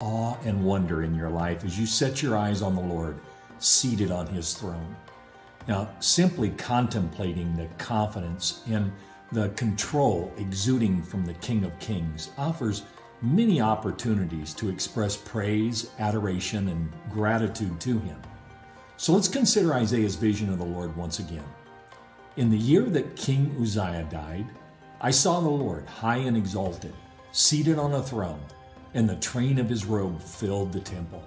awe and wonder in your life as you set your eyes on the Lord seated on his throne. Now, simply contemplating the confidence and the control exuding from the King of Kings offers many opportunities to express praise, adoration, and gratitude to him. So let's consider Isaiah's vision of the Lord once again. In the year that King Uzziah died, I saw the Lord high and exalted, seated on a throne, and the train of his robe filled the temple.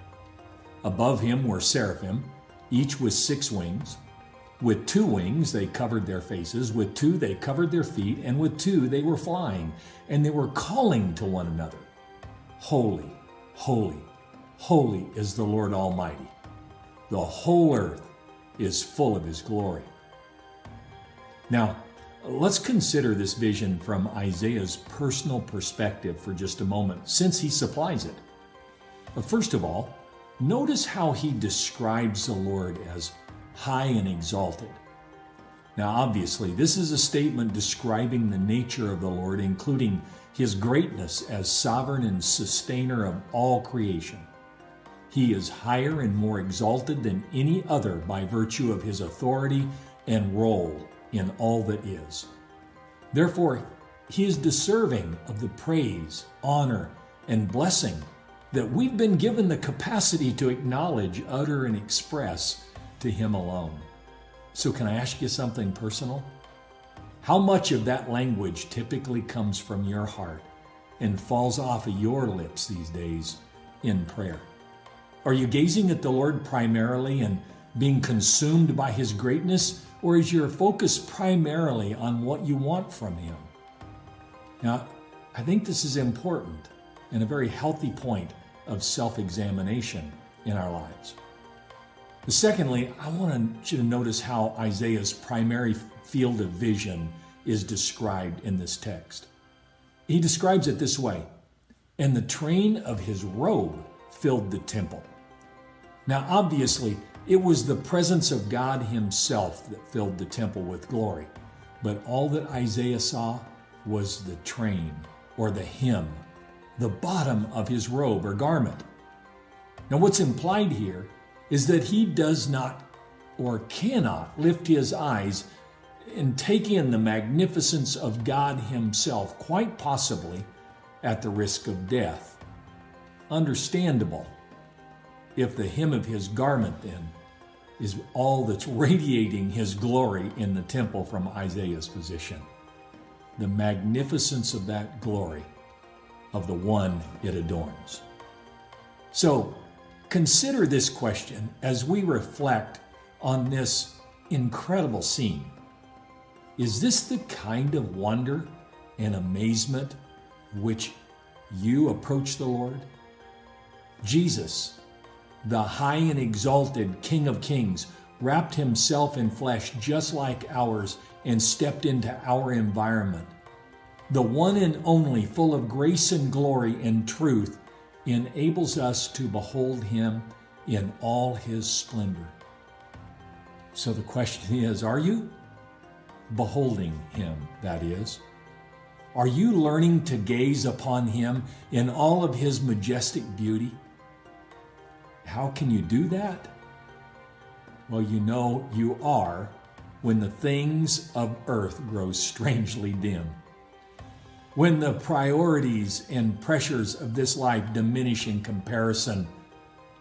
Above him were seraphim, each with 6 wings. With 2 wings they covered their faces, with 2 they covered their feet, and with 2 they were flying, and they were calling to one another, Holy, holy, holy is the Lord Almighty. The whole earth is full of his glory. Now, let's consider this vision from Isaiah's personal perspective for just a moment, since he supplies it. But first of all, notice how he describes the Lord as high and exalted. Now, obviously, this is a statement describing the nature of the Lord, including his greatness as sovereign and sustainer of all creation. He is higher and more exalted than any other by virtue of his authority and role in all that is. Therefore, he is deserving of the praise, honor, and blessing that we've been given the capacity to acknowledge, utter, and express to him alone. So can I ask you something personal? How much of that language typically comes from your heart and falls off of your lips these days in prayer? Are you gazing at the Lord primarily and being consumed by his greatness, or is your focus primarily on what you want from him? Now, I think this is important and a very healthy point of self-examination in our lives. Secondly, I want you to notice how Isaiah's primary field of vision is described in this text. He describes it this way, and the train of his robe filled the temple. Now, obviously, it was the presence of God himself that filled the temple with glory, but all that Isaiah saw was the train, or the hem, the bottom of his robe or garment. Now, what's implied here is that he does not or cannot lift his eyes and take in the magnificence of God himself, quite possibly at the risk of death. Understandable, if the hem of his garment then is all that's radiating his glory in the temple from Isaiah's position. The magnificence of that glory of the one it adorns. So consider this question as we reflect on this incredible scene. Is this the kind of wonder and amazement which you approach the Lord? Jesus, the high and exalted King of Kings, wrapped himself in flesh just like ours and stepped into our environment. The one and only, full of grace and glory and truth, enables us to behold him in all his splendor. So the question is, are you beholding him, that is? Are you learning to gaze upon him in all of his majestic beauty? How can you do that? Well, you know you are when the things of earth grow strangely dim. When the priorities and pressures of this life diminish in comparison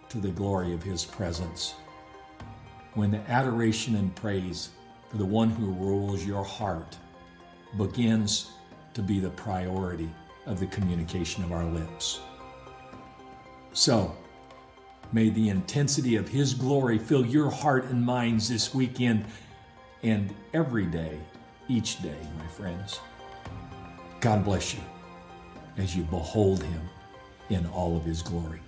to the glory of his presence. When the adoration and praise for the one who rules your heart begins to be the priority of the communication of our lips. So, may the intensity of his glory fill your heart and minds this weekend and every day, each day, my friends. God bless you as you behold him in all of his glory.